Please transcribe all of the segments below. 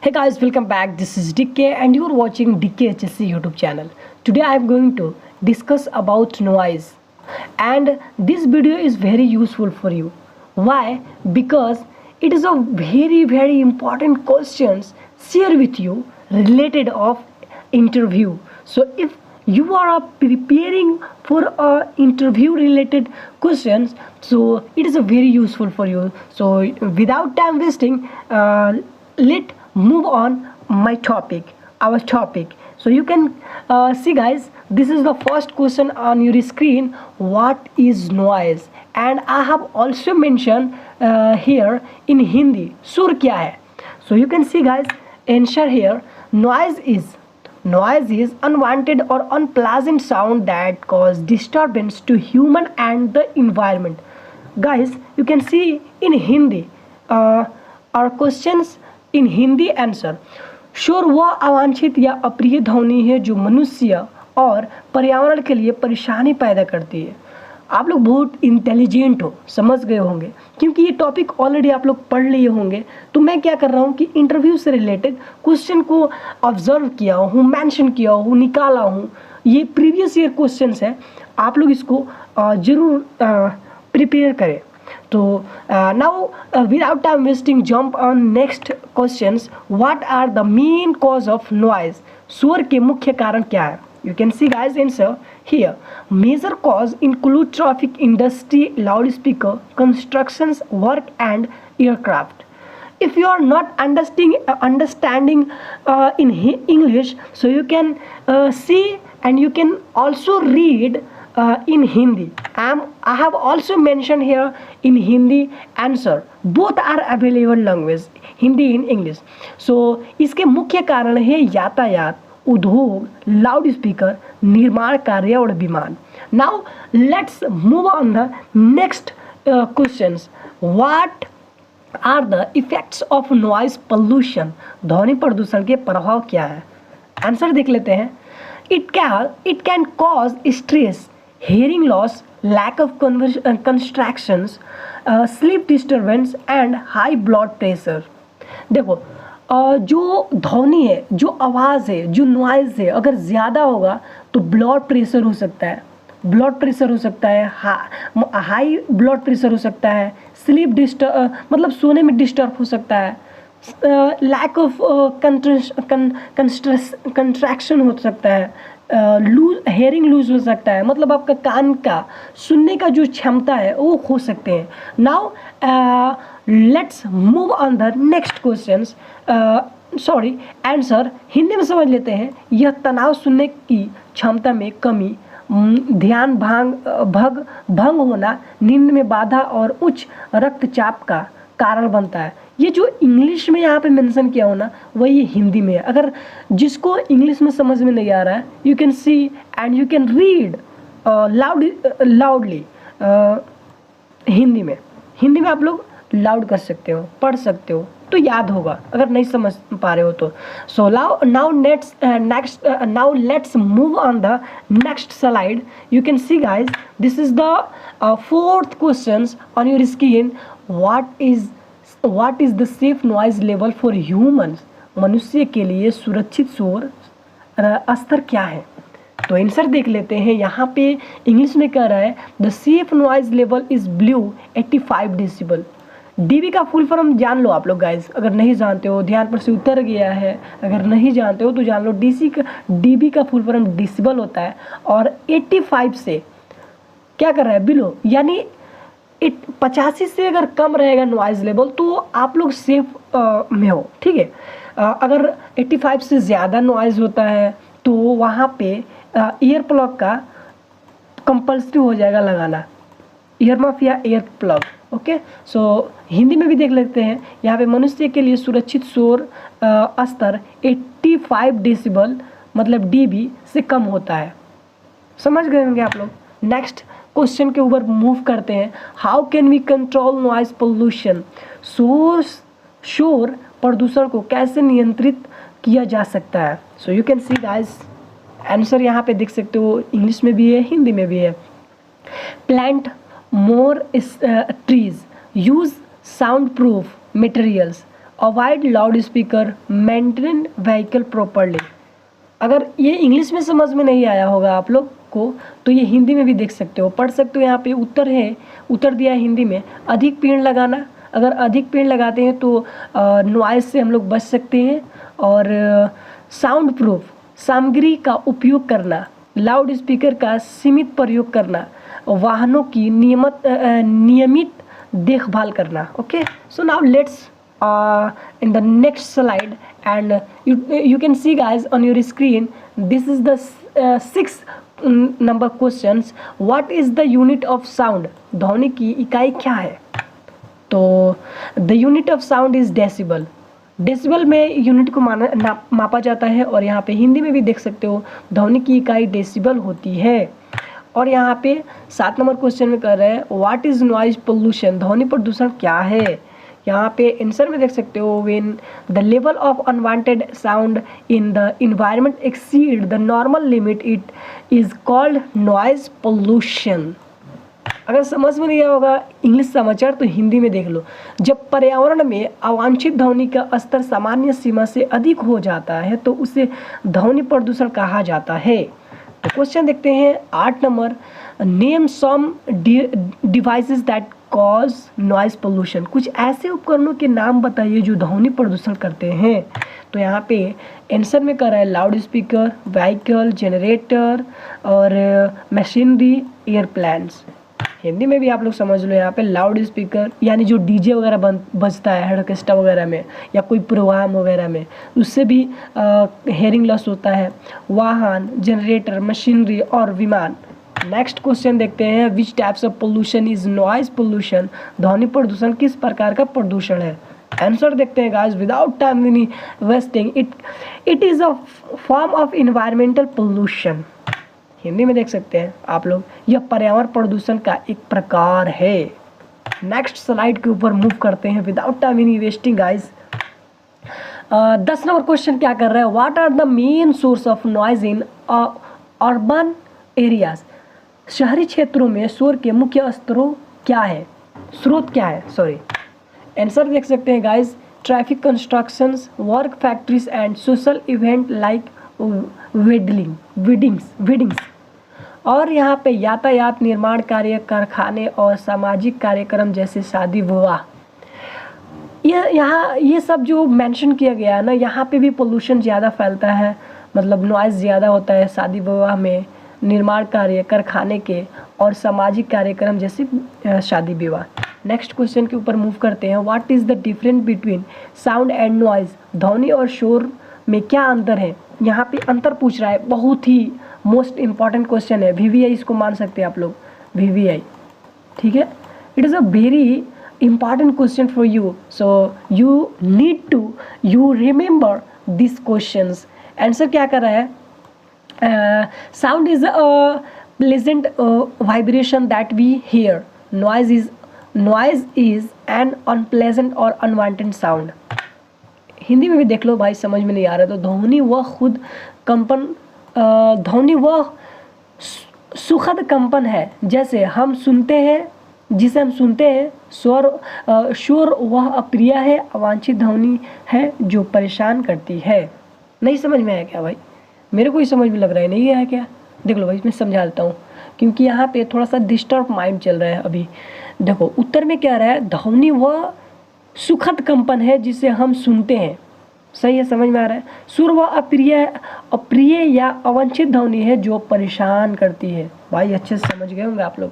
Hey guys, welcome back. This is DK and you're watching DK HSC YouTube channel. Today I am going to discuss about noise. And this video is very useful for you. Why? Because it is a very important questions share with you related of interview. So if you are preparing for a interview related questions, so it is a very useful for you. So without time wasting, let move on our topic. So you can see guys, this is the first question on your screen. What is noise? And I have also mentioned here in Hindi सुर क्या है. So you can see guys, answer here. Noise is unwanted or unpleasant sound that cause disturbance to human and the environment. Guys, you can see in Hindi our questions in Hindi answer. शोर वह अवांछित या अप्रिय ध्वनि है जो मनुष्य और पर्यावरण के लिए परेशानी पैदा करती है. आप लोग बहुत इंटेलिजेंट हो, समझ गए होंगे क्योंकि ये टॉपिक ऑलरेडी आप लोग पढ़ लिए होंगे. तो मैं क्या कर रहा हूँ कि इंटरव्यू से रिलेटेड क्वेश्चन को ऑब्जर्व किया हूँ, मेंशन किया हूँ, निकाला हूँ. ये प्रीवियस ईयर क्वेश्चंस है, आप लोग इसको ज़रूर प्रिपेयर करें. तो now without time wasting, jump on next questions. What are the main cause of noise? शोर के मुख्य कारण क्या है? You can see guys answer here. Major cause include traffic, industry, loudspeaker, constructions, work and aircraft. If you are not understanding in English, so you can see and you can also read in Hindi. I have also mentioned here in Hindi answer. Both are available language, Hindi and English. So इसके मुख्य कारण है यातायात, उद्योग, loud speaker, निर्माण कार्य और विमान. Now let's move on the next questions. What are the effects of noise pollution? ध्वनि प्रदूषण के प्रभाव क्या है? आंसर देख लेते हैं. It can cause stress, hearing loss, lack of contractions, sleep disturbance and high blood pressure. देखो जो ध्वनि है, जो आवाज़ है, जो नॉइज़ है, अगर ज़्यादा होगा तो ब्लड प्रेशर हो सकता है, हाई ब्लड प्रेशर हो सकता है, स्लीप डिस्टर्ब मतलब सोने में डिस्टर्ब हो सकता है, लैक ऑफ कंट्रैक्शन हो सकता है, हेयरिंग लूज हो सकता है, मतलब आपका कान का सुनने का जो क्षमता है वो हो सकते हैं. Now let's move on the next questions. Answer Hindi में समझ लेते हैं. यह तनाव, सुनने की क्षमता में कमी, ध्यान भंग होना, नींद में बाधा और उच्च रक्तचाप का कारण बनता है. ये जो इंग्लिश में यहाँ पे मेंशन किया हो ना, वही हिंदी में है. अगर जिसको इंग्लिश में समझ में नहीं आ रहा है, you can C and you can read loudly. Hindi में आप लोग लाउड कर सकते हो, पढ़ सकते हो, तो याद होगा अगर नहीं समझ पा रहे हो तो. सो now let's move on the next slide. You can see guys, this is the fourth questions on your screen. What is the safe noise level for humans? मनुष्य के लिए सुरक्षित शोर स्तर क्या है? तो आंसर देख लेते हैं. यहाँ पे इंग्लिश में कह रहा है the safe noise level is blue 85 decibel. DB का फुल फॉर्म जान लो आप लोग गाइज, अगर नहीं जानते हो, ध्यान पर से उतर गया है, अगर नहीं जानते हो तो जान लो. डीबी का फुल फॉर्म डेसिबल होता है और 85 से क्या कर रहा है, बिलो, यानी 85 से अगर कम रहेगा नॉइज लेवल तो आप लोग सेफ में हो. ठीक है. अगर 85 से ज़्यादा नॉइज होता है तो वहाँ पे ईयर प्लग का कंपल्सरी हो जाएगा लगाना, ईयर मफ या ईयर प्लग. ओके. सो हिंदी में भी देख लेते हैं. यहाँ पे मनुष्य के लिए सुरक्षित शोर स्तर 85 डेसिबल मतलब डीबी से कम होता है. समझ गए होंगे आप लोग. नेक्स्ट क्वेश्चन के ऊपर मूव करते हैं. How can we control noise pollution? शोर प्रदूषण को कैसे नियंत्रित किया जा सकता है? So you can see guys, answer यहाँ पे देख सकते हो. इंग्लिश में भी है, हिंदी में भी है. Plant more trees, use sound proof materials avoid loud speaker, maintain vehicle properly. अगर ये इंग्लिश में समझ में नहीं आया होगा आप लोग को तो ये हिंदी में भी देख सकते हो, पढ़ सकते हो। यहाँ पे उत्तर है, उत्तर दिया है हिंदी में, अधिक पेड़ लगाना। अगर अधिक पेड़ लगाते हैं तो नॉइज़ से हम लोग बच सकते हैं। और साउंड प्रूफ सामग्री का उपयोग करना, लाउड स्पीकर का सीमित प्रयोग करना, वाहनों की नियमित देखभाल करना। Okay, so now let's in the next slide, and you can see guys on your screen, this is the sixth number questions. What is the unit of sound? ध्वनि की इकाई क्या है? तो the unit of sound is decibel. Decibel में unit को मापा जाता है, और यहाँ पे हिंदी में भी देख सकते हो ध्वनि की इकाई डेसिबल होती है। और यहाँ पे 7 नंबर क्वेश्चन में कर रहे हैं व्हाट इज नॉइज पोल्यूशन? ध्वनि प्रदूषण क्या है? यहाँ पे आंसर में देख सकते हो when the level of unwanted sound in the environment exceed the normal limit it is called noise pollution. अगर समझ में नहीं आया होगा इंग्लिश समाचार तो हिंदी में देख लो। जब पर्यावरण में अवांछित ध्वनि का स्तर सामान्य सीमा से अधिक हो जाता है तो उसे ध्वनि प्रदूषण कहा जाता है। तो क्वेश्चन देखते हैं 8 number, name some devices that cause noise pollution. कुछ ऐसे उपकरणों के नाम बताइए जो ध्वनि प्रदूषण करते हैं। तो यहाँ पे आंसर में कर रहा है लाउड स्पीकर, व्हीकल, जनरेटर और मशीनरी, एयरप्लेन्स। हिंदी में भी आप लोग समझ लो, यहाँ पे लाउड स्पीकर यानी जो डीजे वगैरह बजता है ऑर्केस्ट्रा वगैरह में या कोई प्रोग्राम वगैरह में, उससे भी हेयरिंग लॉस होता है। वाहन, जनरेटर, मशीनरी और विमान। नेक्स्ट क्वेश्चन देखते हैं which types of pollution is noise pollution? ध्वनि प्रदूषण किस प्रकार का प्रदूषण है? आंसर देखते हैं guys without time wasting, it is a form of environmental pollution. Hindi में देख सकते हैं आप लोग, यह पर्यावरण प्रदूषण का एक प्रकार है। नेक्स्ट स्लाइड के ऊपर मूव करते हैं without time wasting guys. 10 number question क्या कर रहा है, what are the main source of noise in urban areas? शहरी क्षेत्रों में शोर के मुख्य स्रोत क्या है? स्रोत क्या है, सॉरी। आंसर देख सकते हैं guys, traffic, constructions, work, factories and social event like weddings. और यहाँ पे यातायात, निर्माण कार्य, कारखाने और सामाजिक कार्यक्रम जैसे शादी विवाह। ये सब जो मेंशन किया गया है ना, यहाँ पे भी पोल्यूशन ज़्यादा फैलता है, मतलब नॉइज़ ज़्यादा होता है शादी विवाह में, निर्माण कार्य, कारखाने के और सामाजिक कार्यक्रम जैसे शादी विवाह। नेक्स्ट क्वेश्चन के ऊपर मूव करते हैं, what is the difference between sound and noise? ध्वनि और शोर में क्या अंतर है? यहाँ पे अंतर पूछ रहा है, बहुत ही मोस्ट इंपॉर्टेंट क्वेश्चन है। VVI इसको मान सकते हैं आप लोग, VVI, ठीक है। It is a very important question for you, so you need to remember this questions. Answer क्या कर रहा है, sound is a pleasant vibration that we hear, noise is an unpleasant और अनवांटेड साउंड। हिंदी में भी देख लो भाई, समझ में नहीं आ रहा तो ध्वनि वह खुद कंपन, ध्वनि वह सुखद कंपन है जैसे हम सुनते हैं, जिसे हम सुनते हैं। शोर वह अप्रिय है, अवांछित ध्वनि है जो परेशान करती है। नहीं समझ में आया क्या भाई? मेरे को ही समझ में लग रहा है नहीं आया क्या? देख लो भाई, मैं समझा देता हूँ क्योंकि यहाँ पे थोड़ा सा डिस्टर्ब माइंड चल रहा है अभी। देखो उत्तर में क्या रहा है, ध्वनि वह सुखद कंपन है जिसे हम सुनते हैं। सही है, समझ में आ रहा है। सुर वह अप्रिय या अवांछित ध्वनि है जो परेशान करती है। भाई अच्छे से समझ गए होंगे आप लोग।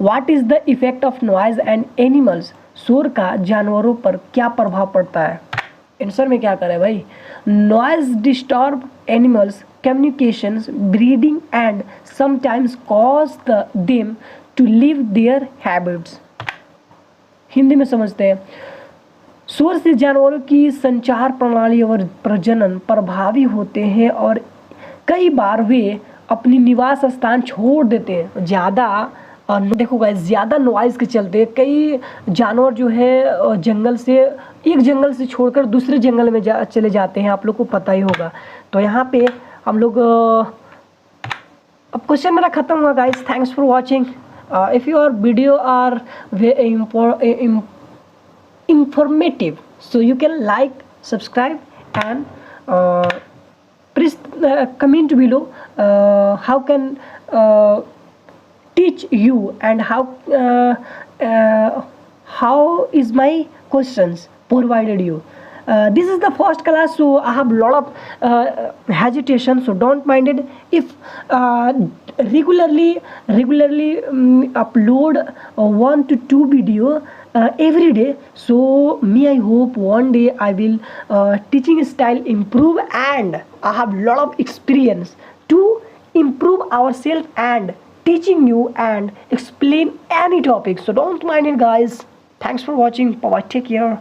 What is the effect of noise and animals? शोर का जानवरों पर क्या प्रभाव पड़ता है? आंसर में क्या करे भाई, noise disturb animals communications, breeding and sometimes cause them to leave their habits. Hindi में समझते हैं, शोर से जानवरों की संचार प्रणाली और प्रजनन प्रभावी होते हैं और कई बार वे अपनी निवास स्थान छोड़ देते हैं। ज़्यादा देखो गाइस, ज़्यादा नॉइज़ के चलते कई जानवर जो है जंगल से, एक जंगल से छोड़कर दूसरे जंगल में चले जाते हैं, आप लोग को पता ही होगा। तो यहाँ पे हम लोग, अब क्वेश्चन मेरा ख़त्म हुआ guys. Thanks for watching. If your video are informative, So you can like, subscribe, and please comment below how can teach you, and how is my questions provided you. This is the first class, so I have a lot of hesitation, so don't mind it. If regularly upload 1 to 2 video every day, so me, I hope one day I will teaching style improve, and I have a lot of experience to improve ourselves and teaching you and explain any topic. So don't mind it, guys. Thanks for watching. Bye bye, take care.